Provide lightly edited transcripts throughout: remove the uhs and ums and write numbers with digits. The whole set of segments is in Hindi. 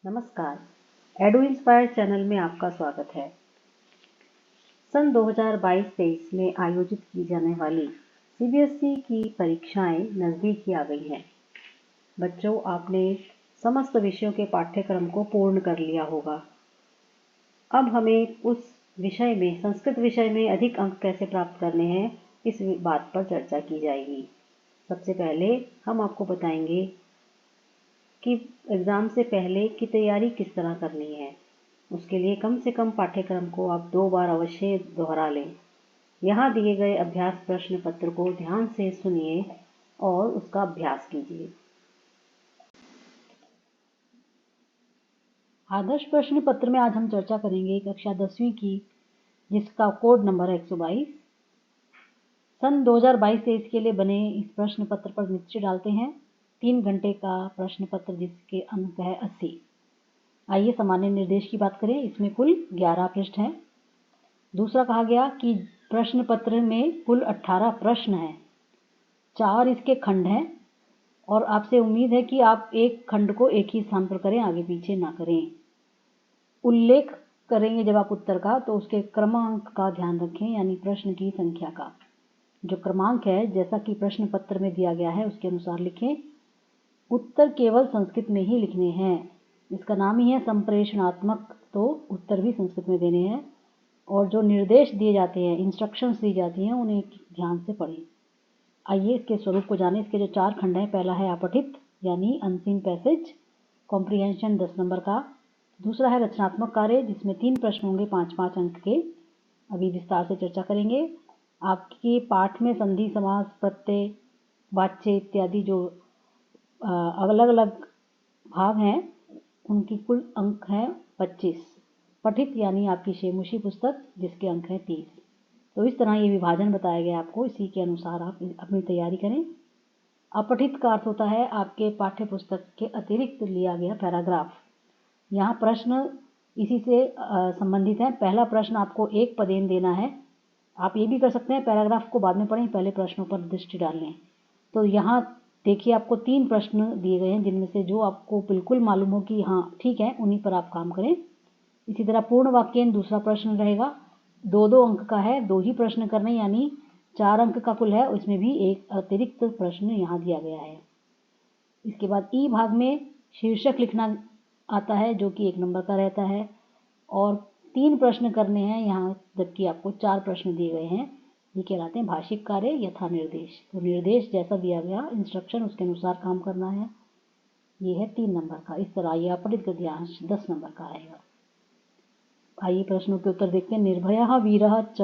नमस्कार, एडू इंस्पायर चैनल में आपका स्वागत है। सन 2022-23 में आयोजित की जाने वाली सीबीएसई की परीक्षाएं नज़दीक ही आ गई हैं। बच्चों, आपने समस्त विषयों के पाठ्यक्रम को पूर्ण कर लिया होगा। अब हमें उस विषय में, संस्कृत विषय में अधिक अंक कैसे प्राप्त करने हैं, इस बात पर चर्चा की जाएगी। सबसे पहले हम आपको बताएंगे कि एग्ज़ाम से पहले की तैयारी किस तरह करनी है। उसके लिए कम से कम पाठ्यक्रम को आप 2 बार अवश्य दोहरा लें। यहाँ दिए गए अभ्यास प्रश्न पत्र को ध्यान से सुनिए और उसका अभ्यास कीजिए। आदर्श प्रश्न पत्र में आज हम चर्चा करेंगे कक्षा 10वीं की, जिसका कोड नंबर है 122। सन 2022-23 के लिए बने इस प्रश्न पत्र पर दृष्टि डालते हैं। 3 घंटे का प्रश्न पत्र जिसके अंक है 80। आइए सामान्य निर्देश की बात करें। इसमें कुल 11 पृष्ठ हैं। दूसरा कहा गया कि प्रश्न पत्र में कुल 18 प्रश्न हैं, 4 इसके खंड हैं और आपसे उम्मीद है कि आप एक खंड को एक ही स्थान पर करें, आगे पीछे ना करें। उल्लेख करेंगे जब आप उत्तर का, तो उसके क्रमांक का ध्यान रखें, यानी प्रश्न की संख्या का। जो क्रमांक है जैसा कि प्रश्न पत्र में दिया गया है उसके अनुसार लिखें। उत्तर केवल संस्कृत में ही लिखने हैं। इसका नाम ही है संप्रेषणात्मक, तो उत्तर भी संस्कृत में देने हैं। और जो निर्देश दिए जाते हैं, इंस्ट्रक्शंस दी जाती हैं, उन्हें ध्यान से पढ़ें। आइए इसके स्वरूप को जानें। इसके जो 4 खंड हैं, पहला है अपठित यानी अनसीन पैसेज, कॉम्प्रिहेंशन 10 नंबर का। दूसरा है रचनात्मक कार्य, जिसमें 3 प्रश्न होंगे 5-5 अंक के। अभी विस्तार से चर्चा करेंगे। आपके पाठ में संधि, समास, प्रत्यय, वाच्य इत्यादि जो अलग अलग भाग हैं, उनकी कुल अंक हैं 25। पठित यानी आपकी शेमुशी पुस्तक, जिसके अंक हैं 30। तो इस तरह ये विभाजन बताया गया आपको, इसी के अनुसार आप अपनी तैयारी करें। अपठित का अर्थ होता है आपके पाठ्य पुस्तक के अतिरिक्त लिया गया पैराग्राफ। यहाँ प्रश्न इसी से संबंधित हैं। पहला प्रश्न आपको एक पदेन देना है। आप ये भी कर सकते हैं, पैराग्राफ को बाद में पढ़ें, पहले प्रश्नों पर दृष्टि डाल लें। तो यहाँ देखिए आपको 3 प्रश्न दिए गए हैं, जिनमें से जो आपको बिल्कुल मालूम हो कि हाँ ठीक है, उन्हीं पर आप काम करें। इसी तरह पूर्ण वाक्यन दूसरा प्रश्न रहेगा, 2-2 अंक का है, 2 ही प्रश्न करने, यानी 4 अंक का कुल है, उसमें भी एक अतिरिक्त प्रश्न यहाँ दिया गया है। इसके बाद ई भाग में शीर्षक लिखना आता है, जो कि 1 नंबर का रहता है, और 3 प्रश्न करने हैं यहाँ, जबकि आपको 4 प्रश्न दिए गए हैं। ये कहलाते हैं भाषिक कार्य यथा निर्देश। तो निर्देश जैसा दिया गया, इंस्ट्रक्शन, उसके अनुसार काम करना है। ये है 3 नंबर का। इस तरह ये अपठित गद्यांश 10 नंबर का आएगा। आइए प्रश्नों के उत्तर देखते हैं। निर्भयः वीरः च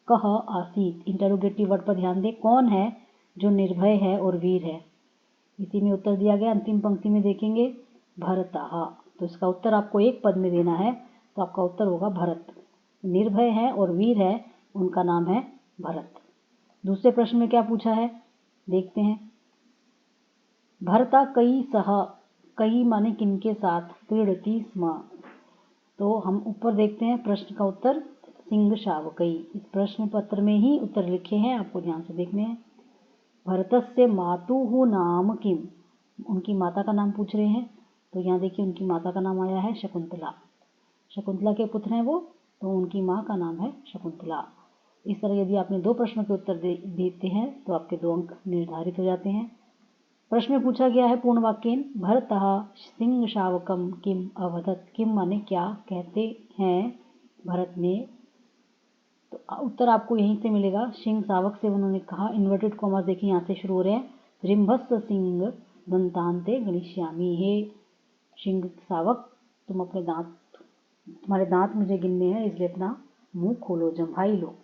कः आसीत्। इंटरोगेटिव वर्ड पर ध्यान दें। कौन है जो निर्भय है और वीर है? इसी में उत्तर दिया गया। अंतिम पंक्ति में देखेंगे भरतः, तो इसका उत्तर आपको एक पद में देना है, तो आपका उत्तर होगा भरत। निर्भय है और वीर है, उनका नाम है भरत। दूसरे प्रश्न में क्या पूछा है, देखते हैं। भरता कई सह, कई माने किनके साथ, क्रीडति स्म। तो हम ऊपर देखते हैं प्रश्न का उत्तर, सिंह शावकई। इस प्रश्न पत्र में ही उत्तर लिखे हैं, आपको ध्यान से देखने हैं। भरतस्य मातुः नाम किम, उनकी माता का नाम पूछ रहे हैं। तो यहाँ देखिए उनकी माता का नाम आया है शकुंतला। शकुंतला के पुत्र हैं वो, तो उनकी माँ का नाम है शकुंतला। इस तरह यदि आपने 2 प्रश्नों के उत्तर देते हैं तो आपके 2 अंक निर्धारित हो जाते हैं। प्रश्न में पूछा गया है पूर्ण वाक्यन, भरतः सिंह शावकम किम अवदत्। किम माने क्या कहते हैं भरत ने, तो उत्तर आपको यहीं से मिलेगा। सिंह शावक से उन्होंने कहा, इन्वर्टेड कॉमर्स देखिए यहाँ से शुरू हो रहे हैं, रिम्भस्व सिंह दंतांते गणिष्यामि। हे सिंह शावक, तुम अपने दांत, तुम्हारे दांत मुझे गिनने हैं, इसलिए अपना मुंह खोलो, जम्भाई लो।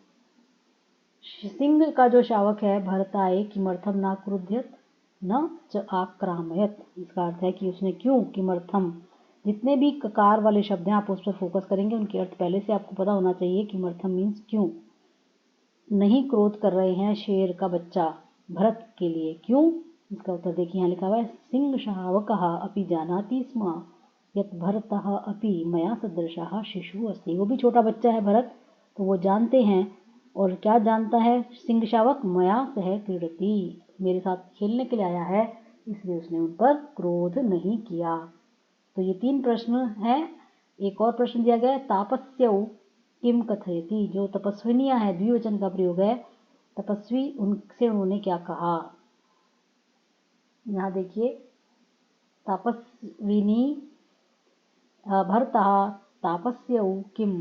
सिंह का जो शावक है भरताए किमर्थम न क्रुध्यत न च आक्रामयत। इसका अर्थ है कि उसने क्यों, किमर्थम, जितने भी ककार वाले शब्द हैं आप उस पर फोकस करेंगे, उनके अर्थ पहले से आपको पता होना चाहिए। किमर्थम मीन्स क्यों। नहीं क्रोध कर रहे हैं शेर का बच्चा भरत के लिए, क्यों, इसका उत्तर देखिए यहाँ लिखा हुआ है। सिंह शावकः अपि जानाति स्म यत् भरतः अपि मया सदृशः शिशु अस्ति। वो भी छोटा बच्चा है भरत, तो वो जानते हैं। और क्या जानता है सिंह शावक, मया सह क्रीडति, मेरे साथ खेलने के लिए आया है, इसलिए उसने उन पर क्रोध नहीं किया। तो ये 3 प्रश्न हैं। एक और प्रश्न दिया गया है, तापस्यौ किम कथयति, जो तपस्विनियां है, द्विवचन का प्रयोग है, तपस्वी, उनसे उन्होंने क्या कहा। यहाँ देखिए, तापस्विनी भर्ता तापस्यौ किम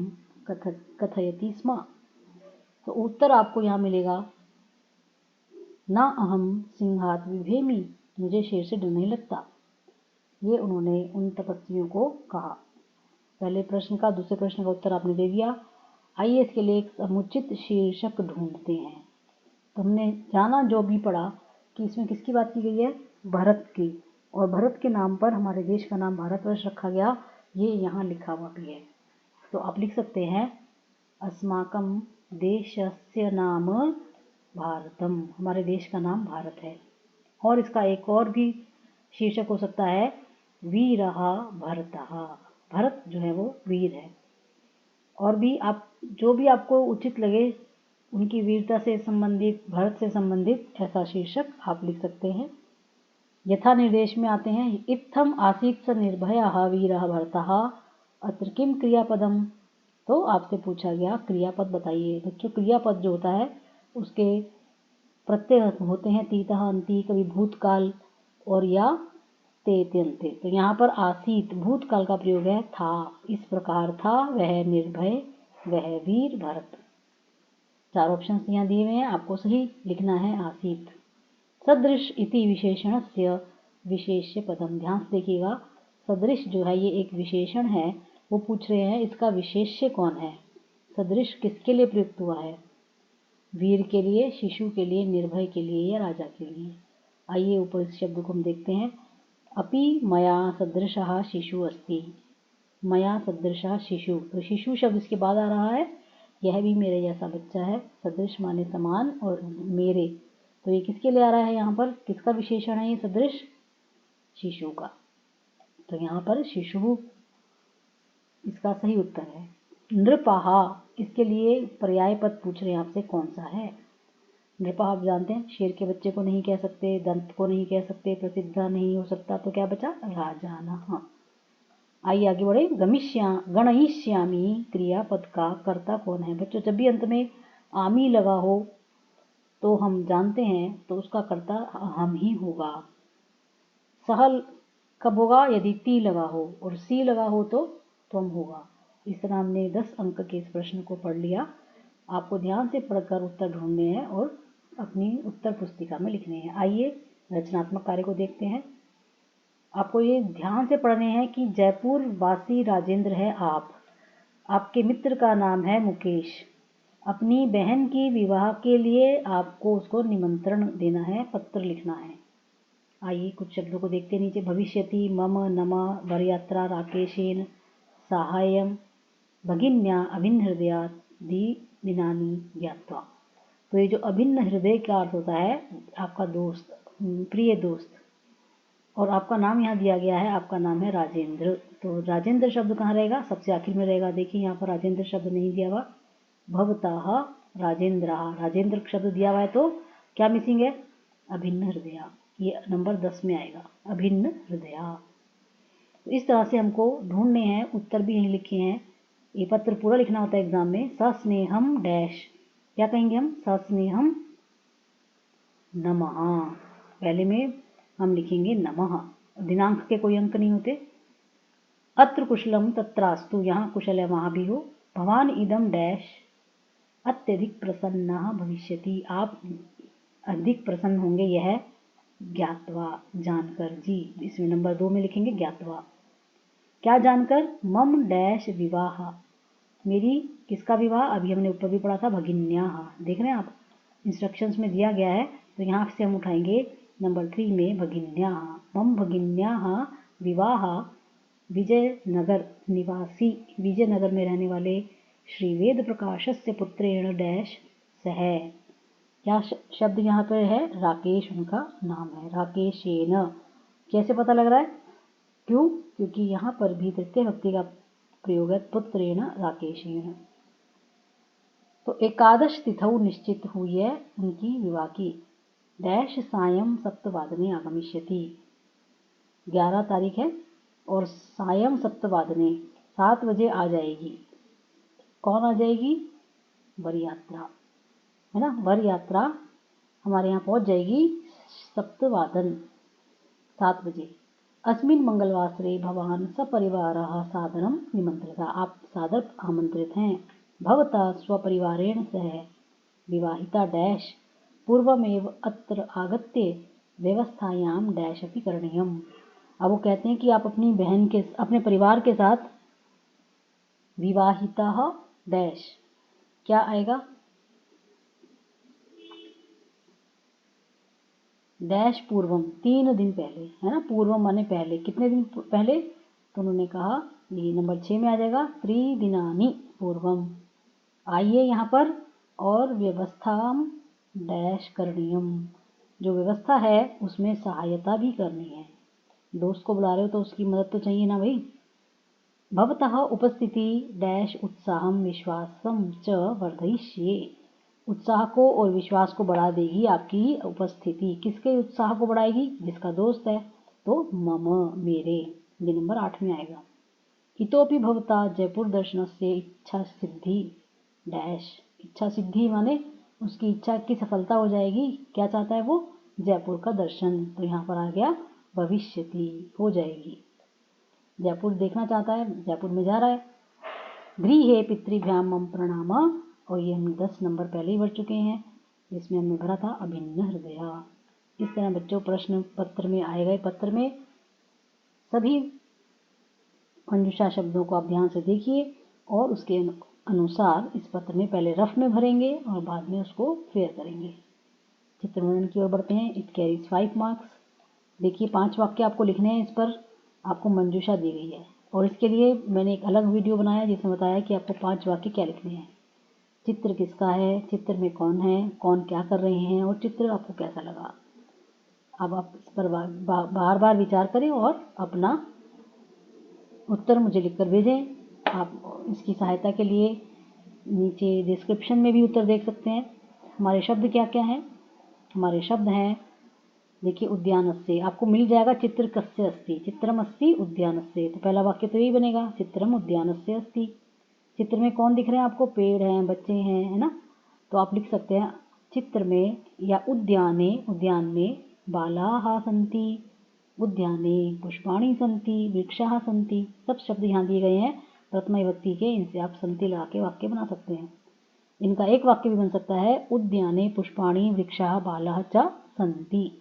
कथयति स्म। तो उत्तर आपको यहाँ मिलेगा, ना अहम सिंहात विभेमि, मुझे शेर से डर नहीं लगता। ये उन्होंने उन तपस्वियों को कहा। पहले प्रश्न का, दूसरे प्रश्न का उत्तर आपने दे दिया। आइए इसके लिए एक समुचित शीर्षक ढूंढते हैं। तो हमने जाना, जो भी पढ़ा, कि इसमें किसकी बात की गई है, भरत की, और भरत के नाम पर हमारे देश का नाम भारतवर्ष रखा गया, ये यहाँ लिखा हुआ भी है। तो आप लिख सकते हैं, अस्माकं देशस्य नाम भारतम, हमारे देश का नाम भारत है। और इसका एक और भी शीर्षक हो सकता है, वीरः भरतः, भरत जो है वो वीर है। और भी आप जो भी आपको उचित लगे, उनकी वीरता से संबंधित, भरत से संबंधित ऐसा शीर्षक आप लिख सकते हैं। यथा निर्देश में आते हैं, इत्थम आसीत् स निर्भयः वीरः भरतः अत्र किम क्रियापदम। तो आपसे पूछा गया क्रियापद बताइए। बच्चों, क्रियापद जो होता है उसके प्रत्यय होते हैं तीतः अंति, कभी भूतकाल और या ते अंते। तो यहाँ पर आसीत भूतकाल का प्रयोग है, था, इस प्रकार था वह निर्भय, वह वीर भरत। 4 ऑप्शन यहाँ दिए हुए हैं, आपको सही लिखना है आसीत। सदृश इति विशेषणस्य विशेष्य पदम, ध्यान से देखिएगा, सदृश जो है ये एक विशेषण है, वो पूछ रहे हैं इसका विशेष्य कौन है। सदृश किसके लिए प्रयुक्त हुआ है, वीर के लिए, शिशु के लिए, निर्भय के लिए या राजा के लिए। आइए ऊपर इस शब्द को हम देखते हैं, अपि मया सदृशः शिशु अस्ति, मया सदृशः शिशु, तो शिशु शब्द इसके बाद आ रहा है, यह भी मेरे जैसा बच्चा है, सदृश माने समान और मेरे, तो ये किसके लिए आ रहा है, यहाँ पर किसका विशेषण है ये सदृश, शिशु का। तो यहाँ पर शिशु इसका सही उत्तर है। नृपः, इसके लिए पर्याय पद पूछ रहे हैं आपसे, कौन सा है। नृपः आप जानते हैं, शेर के बच्चे को नहीं कह सकते, दंत को नहीं कह सकते, प्रसिद्ध नहीं हो सकता, तो क्या बचा, राजानः। आइए आगे बढ़े, गणयिष्यामि क्रियापद का कर्ता कौन है। बच्चों, जब भी अंत में आमी लगा हो तो हम जानते हैं, तो उसका कर्ता हम ही होगा। सहल कब होगा, यदि ती लगा हो और सी लगा हो तो तुम होगा। इस तरह हमने 10 अंक के इस प्रश्न को पढ़ लिया। आपको ध्यान से पढ़कर उत्तर ढूंढने हैं और अपनी उत्तर पुस्तिका में लिखने हैं। आइए रचनात्मक कार्य को देखते हैं। आपको ये ध्यान से पढ़ने हैं कि जयपुर वासी राजेंद्र है आप, आपके मित्र का नाम है मुकेश, अपनी बहन की विवाह के लिए आपको उसको निमंत्रण देना है, पत्र लिखना है। आइए कुछ शब्दों को देखते हैं नीचे, भविष्यति मम नम वरयात्रा राकेशेन साहाय्यम भगिन्या अभिन्न हृदया दिनानि ज्ञात्वा। तो ये जो अभिन्न हृदय का अर्थ होता है आपका दोस्त, प्रिय दोस्त, और आपका नाम यहाँ दिया गया है, आपका नाम है राजेंद्र। तो राजेंद्र शब्द कहाँ रहेगा, सबसे आखिर में रहेगा। देखिए यहाँ पर राजेंद्र शब्द नहीं दिया हुआ, भवतः राजेंद्र, राजेंद्र शब्द दिया हुआ है, तो क्या मिसिंग है, अभिन्न हृदया, ये नंबर 10 में आएगा, अभिन्न हृदया। तो इस तरह से हमको ढूंढने हैं, उत्तर भी यहीं लिखे हैं। ये पत्र पूरा लिखना होता है एग्जाम में, सस्नेहम डैश, क्या कहेंगे हम, सस्नेहम नमः, पहले में हम लिखेंगे नमः, दिनांक के कोई अंक नहीं होते। अत्र कुशलम तत्रास्तु, यहाँ कुशल है वहाँ भी हो। भवान इदम डैश अत्यधिक प्रसन्नः भविष्यति, आप अधिक प्रसन्न होंगे, यह ज्ञात्वा, जानकर, जी इसमें नंबर 2 में लिखेंगे ज्ञात्वा। क्या जानकर, मम डैश विवाह, मेरी किसका विवाह, अभी हमने ऊपर भी पढ़ा था, भगिन्या, देख रहे हैं आप, इंस्ट्रक्शंस में दिया गया है। तो यहाँ से हम उठाएंगे नंबर 3 में भगिन्या, मम भगिन्या विवाह विजयनगर निवासी, विजयनगर में रहने वाले श्री वेद प्रकाशस्य पुत्रेण डैश सह, क्या शब्द यहाँ पर है, राकेश उनका नाम है, राकेशेन। कैसे पता लग रहा है, क्यों, क्योंकि यहाँ पर भी तृतीय भक्ति का प्रयोग है, पुत्रेण राकेशेन। तो एकादश तिथौ निश्चित हुई है उनकी विवाह की, डैश सायं 7 वादने आगमिष्यति, 11 तारीख है और सायं सप्तवादने 7 बजे आ जाएगी। कौन आ जाएगी? वर यात्रा, है ना। वर यात्रा हमारे यहाँ पहुँच जाएगी सप्तवादन 7 बजे। अस्मिन् मंगलवासरे भवान सपरिवारः सादरं निमन्त्रितः। आप सादर आमंत्रित हैं। भवता स्वपरिवारेण सह विवाहिता डैश पूर्वमेव अत्र आगत्य व्यवस्थायां डैश अपि करणीयम्। अब वो कहते हैं कि आप अपने परिवार के साथ विवाहिता डैश, क्या आएगा? डैश पूर्वम, 3 दिन पहले, है ना। पूर्वम माने पहले, कितने दिन पहले? तो उन्होंने कहा ये नंबर 6 में आ जाएगा, त्रिदिनानि पूर्वम। आइए यहाँ पर, और व्यवस्थाम डैश करणीयम, जो व्यवस्था है उसमें सहायता भी करनी है। दोस्त को बुला रहे हो तो उसकी मदद तो चाहिए ना भाई। भवतः उपस्थिति डैश उत्साहम विश्वासम च वर्धयिष्ये। उत्साह को और विश्वास को बढ़ा देगी आपकी उपस्थिति। किसके उत्साह को बढ़ाएगी? जिसका दोस्त है। तो मम, मेरे, ये नंबर 8 में आएगा। इतोपि भवता जयपुर दर्शन से इच्छा सिद्धि डैश। इच्छा सिद्धि माने उसकी इच्छा की सफलता हो जाएगी। क्या चाहता है वो? जयपुर का दर्शन। तो यहाँ पर आ गया भविष्यति, हो जाएगी। जयपुर देखना चाहता है, जयपुर में जा रहा है। गृहे पितृभ्याम मम प्रणाम, और ये हम 10 नंबर पहले ही भर चुके हैं, जिसमें हमने भरा था अभिन्न हृदया। इस तरह बच्चों प्रश्न पत्र में आए गए पत्र में सभी मंजूषा शब्दों को आप ध्यान से देखिए और उसके अनुसार इस पत्र में पहले रफ में भरेंगे और बाद में उसको फेयर करेंगे। चित्रवर्णन की ओर बढ़ते हैं। It carries 5 marks. देखिए 5 वाक्य आपको लिखने हैं। इस पर आपको मंजूषा दी गई है और इसके लिए मैंने एक अलग वीडियो बनाया जिसमें बताया कि आपको 5 वाक्य क्या लिखने हैं। चित्र किसका है, चित्र में कौन है, कौन क्या कर रहे हैं, और चित्र आपको कैसा लगा। अब आप इस पर बार बार विचार करें और अपना उत्तर मुझे लिखकर भेजें। आप इसकी सहायता के लिए नीचे डिस्क्रिप्शन में भी उत्तर देख सकते हैं। हमारे शब्द क्या क्या हैं? हमारे शब्द हैं, देखिए, उद्यानस्य, आपको मिल जाएगा चित्र कस्य अस्ति, चित्रम अस्ति उद्यानस्य। तो पहला वाक्य तो यही बनेगा, चित्रम उद्यानस्य अस्ति। चित्र में कौन दिख रहे हैं आपको? पेड़ हैं, बच्चे हैं, है ना। तो आप लिख सकते हैं चित्र में या उद्याने, उद्यान में बालाः सन्ति, उद्याने पुष्पाणि सन्ति, वृक्षाः सन्ति। सब शब्द यहाँ दिए गए हैं प्रथमा विभक्ति के। इनसे आप सन्ति लगा के वाक्य बना सकते हैं। इनका एक वाक्य भी बन सकता है, उद्याने पुष्पाणि वृक्षाः बालाः च सन्ति।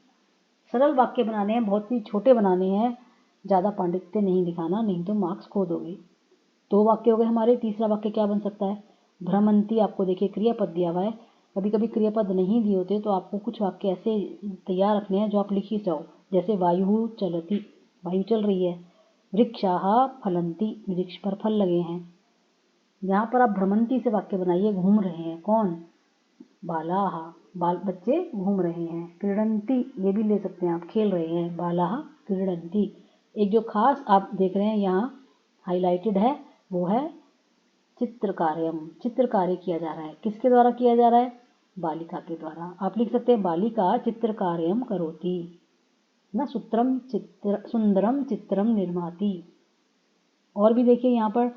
सरल वाक्य बनाने हैं, बहुत ही छोटे बनाने हैं, ज़्यादा पांडित्य नहीं दिखाना, नहीं तो मार्क्स खो दोगे। 2 वाक्य हो गए हमारे। तीसरा वाक्य क्या बन सकता है? भ्रमंती, आपको देखिए क्रियापद दिया हुआ है। कभी कभी क्रियापद नहीं दिए होते तो आपको कुछ वाक्य ऐसे तैयार रखने हैं जो आप लिख ही जाओ। जैसे वायु चलती, वायु चल रही है। वृक्षाः फलन्ति, वृक्ष पर फल लगे हैं। यहाँ पर आप भ्रमंती से वाक्य बनाइए, घूम रहे हैं। कौन? बालाः, बाल, बच्चे घूम रहे हैं। क्रीडन्ति, ये भी ले सकते हैं आप, खेल रहे हैं। बालाः क्रीडन्ति। एक जो खास आप देख रहे हैं यहाँ हाईलाइटेड है, वो है चित्रकार्यम। चित्रकार्य किया जा रहा है। किसके द्वारा किया जा रहा है? बालिका के द्वारा। आप लिख सकते हैं बालिका चित्रकार्यम करोति ना, सुंदरम चित्रम निर्माति। और भी देखिए यहाँ पर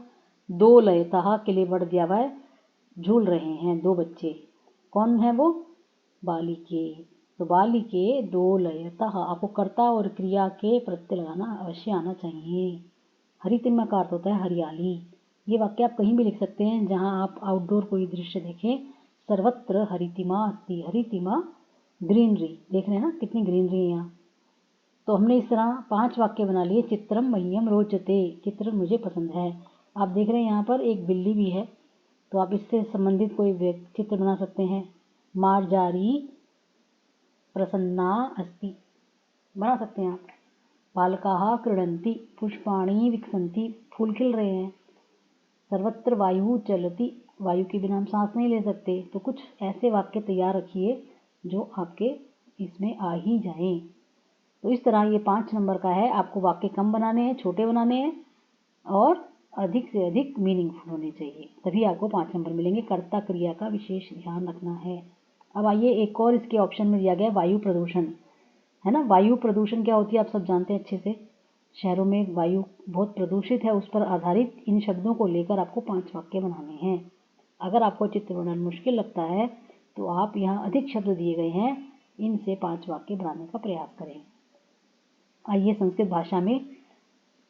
2 लयतः के लिए वर्ड दिया हुआ है, झूल रहे हैं 2 बच्चे। कौन है वो? बालिके। तो बालिके 2 लयतः, आपको कर्ता और क्रिया के प्रत्यय लगाना अवश्य आना चाहिए। हरितिमा का अर्थ होता है हरियाली। ये वाक्य आप कहीं भी लिख सकते हैं जहां आप आउटडोर कोई दृश्य देखें। सर्वत्र हरितिमा अस्ति, हरितिमा ग्रीनरी, देख रहे हैं ना कितनी ग्रीनरी है यहाँ। तो हमने इस तरह 5 वाक्य बना लिए। चित्रम मह्यम रोचते, चित्र मुझे पसंद है। आप देख रहे हैं यहाँ पर एक बिल्ली भी है, तो आप इससे संबंधित कोई चित्र बना सकते हैं। मार्जारी प्रसन्ना अस्ति, बना सकते हैं आप। बालकाः क्रीडन्ति, पुष्पाणि विकसन्ति, फूल खिल रहे हैं। सर्वत्र वायु चलति, वायु के बिना हम सांस नहीं ले सकते। तो कुछ ऐसे वाक्य तैयार रखिए जो आपके इसमें आ ही जाएं। तो इस तरह ये 5 नंबर का है। आपको वाक्य कम बनाने हैं, छोटे बनाने हैं और अधिक से अधिक मीनिंगफुल होने चाहिए, तभी आपको 5 नंबर मिलेंगे। कर्ता क्रिया का विशेष ध्यान रखना है। अब आइए एक और इसके ऑप्शन में दिया गया वायु प्रदूषण, है ना। वायु प्रदूषण क्या होती है आप सब जानते हैं अच्छे से। शहरों में वायु बहुत प्रदूषित है, उस पर आधारित इन शब्दों को लेकर आपको 5 वाक्य बनाने हैं। अगर आपको चित्र बनाना मुश्किल लगता है तो आप यहाँ अधिक शब्द दिए गए हैं, इनसे 5 वाक्य बनाने का प्रयास करें। आइए संस्कृत भाषा में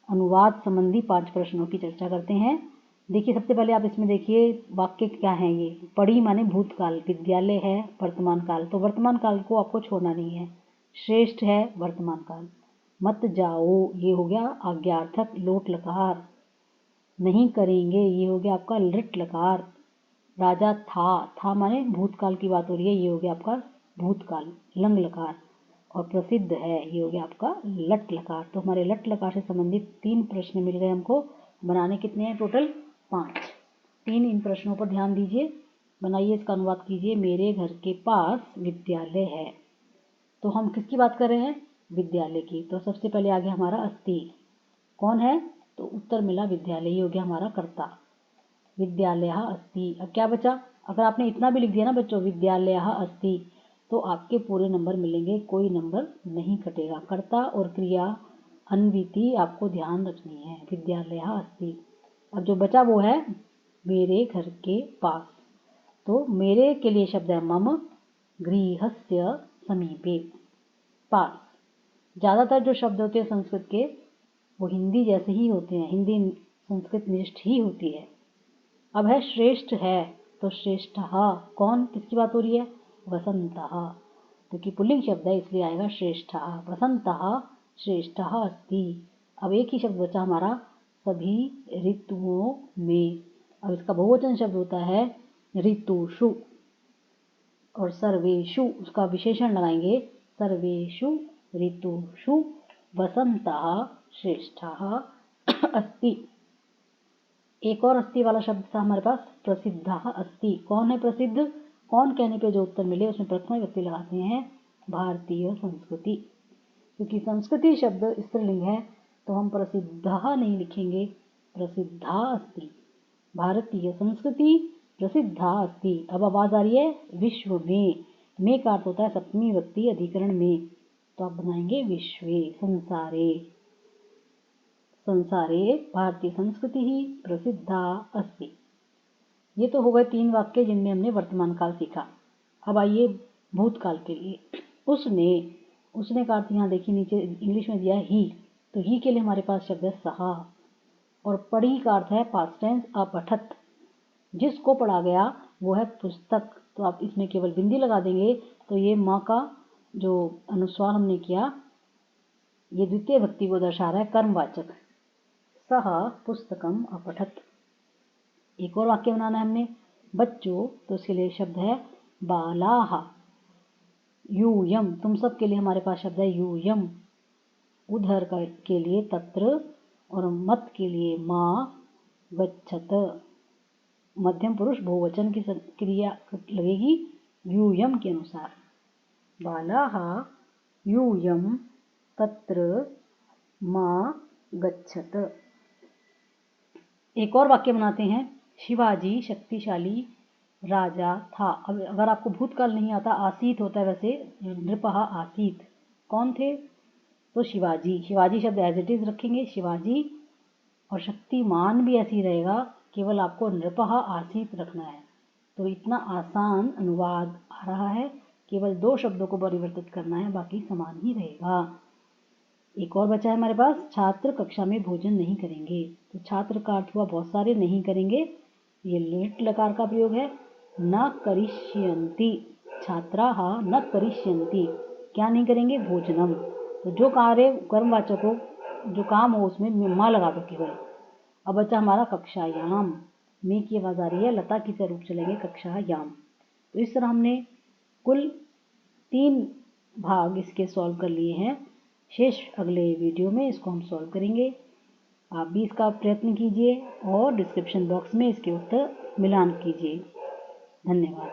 अनुवाद संबंधी 5 प्रश्नों की चर्चा करते हैं। देखिए, सबसे पहले आप इसमें देखिए वाक्य क्या है। ये पढ़ी माने भूतकाल, विद्यालय है वर्तमान काल, तो वर्तमान काल को आपको छोड़ना नहीं है। श्रेष्ठ है वर्तमान काल। मत जाओ ये हो गया आज्ञार्थक लोट लकार। नहीं करेंगे ये हो गया आपका लिट लकार। राजा था माने भूतकाल की बात हो रही है, ये हो गया आपका भूतकाल लंग लकार। और प्रसिद्ध है ये हो गया आपका लट लकार। तो हमारे लट लकार से संबंधित 3 प्रश्न मिल गए हमको। बनाने कितने हैं? टोटल 5। 3 इन प्रश्नों पर ध्यान दीजिए, बनाइए, इसका अनुवाद कीजिए। मेरे घर के पास विद्यालय है। तो हम किसकी बात कर रहे हैं? विद्यालय की। तो सबसे पहले आ गया हमारा अस्ति। कौन है? तो उत्तर मिला विद्यालय, ये हो गया हमारा कर्ता। विद्यालय अस्ति। अब क्या बचा? अगर आपने इतना भी लिख दिया ना बच्चों, विद्यालय अस्ति, तो आपके पूरे नंबर मिलेंगे, कोई नंबर नहीं कटेगा। कर्ता और क्रिया अन्विति आपको ध्यान रखनी है। विद्यालय अस्ति। अब जो बचा वो है मेरे घर के पास। तो मेरे के लिए शब्द है मम गृहस्य समीपे। पास। ज़्यादातर जो शब्द होते हैं संस्कृत के वो हिंदी जैसे ही होते हैं, हिंदी संस्कृत निष्ठ ही होती है। अब है श्रेष्ठ है, तो श्रेष्ठ कौन, किसकी बात हो रही है? वसंत, क्योंकि पुल्लिंग शब्द है इसलिए आएगा श्रेष्ठ। वसंत श्रेष्ठ अस्ति। अब एक ही शब्द बचा हमारा सभी ऋतुओं में। अब इसका बहुवचन शब्द होता है ऋतुषु, और सर्वेषु उसका विशेषण लगाएंगे सर्वेषु ऋतुषु वसंतः श्रेष्ठः अस्ति। एक और अस्ति वाला शब्द था हमारे पास प्रसिद्धः अस्ति। कौन है प्रसिद्ध? कौन कहने पे जो उत्तर मिले उसमें प्रथमा व्यक्ति लगाते हैं भारतीय संस्कृति। क्योंकि संस्कृति शब्द स्त्रीलिंग है तो हम प्रसिद्धः नहीं लिखेंगे, प्रसिद्धा अस्ति। भारतीय संस्कृति प्रसिद्धा अस्ति। अब आवाज आ रही है विश्व में का अर्थ होता है सप्तमी व्यक्ति अधिकरण में, तो आप बनाएंगे विश्वे, संसारे। संसारे भारतीय संस्कृति ही प्रसिद्धा अस्ति। ये तो हो गए 3 वाक्य जिनमें हमने वर्तमान काल सीखा। अब आइए भूतकाल के लिए। उसने का अर्थ यहाँ देखिए नीचे इंग्लिश में दिया है ही, तो ही के लिए हमारे पास शब्द है सहा। और पढ़ी का अर्थ है पास्ट टेंस अपठत। जिसको पढ़ा गया वो है पुस्तक, तो आप इसमें केवल बिंदी लगा देंगे। तो ये माँ का जो अनुस्वार हमने किया ये द्वितीय भक्ति को दर्शा रहा है, कर्मवाचक। सह पुस्तकम अपठत। एक और वाक्य बनाना है हमने बच्चों, तो उसके लिए शब्द है बालाह। यूयम, तुम सब के लिए हमारे पास शब्द है यूयम। उधर के लिए तत्र, और मत के लिए माँ। गच्छत मध्यम पुरुष बहुवचन की क्रिया लगेगी यूयम के अनुसार। बालाः यूयम तत्र माँ गच्छत। एक और वाक्य बनाते हैं शिवाजी शक्तिशाली राजा था। अब अगर आपको भूतकाल नहीं आता, आसीत होता है, वैसे नृपः आसीत। कौन थे? तो शिवाजी। शिवाजी शब्द एज इट इज रखेंगे शिवाजी, और शक्तिमान भी ऐसी रहेगा, केवल आपको नृपः आसीत रखना है। तो इतना आसान अनुवाद आ रहा है, केवल 2 शब्दों को परिवर्तित करना है, बाकी समान ही रहेगा। एक और बचा है हमारे पास छात्र कक्षा में भोजन नहीं करेंगे। तो छात्र का अर्थ हुआ बहुत सारे, नहीं करेंगे ये लिट लकार का प्रयोग है। न करिष्यन्ति, छात्राः न करिष्यन्ति, क्या नहीं करेंगे? भोजनम। तो जो कार्य कर्मवाचक हो, जो काम हो उसमें माँ लगा दो केवल। अब बचा हमारा कक्षायाम। में की आवाज आ रही है, लता की रूप चलेंगे कक्षायाम। तो इस तरह हमने कुल 3 भाग इसके सॉल्व कर लिए हैं। शेष अगले वीडियो में इसको हम सॉल्व करेंगे। आप भी इसका प्रयत्न कीजिए और डिस्क्रिप्शन बॉक्स में इसके उत्तर मिलान कीजिए। धन्यवाद।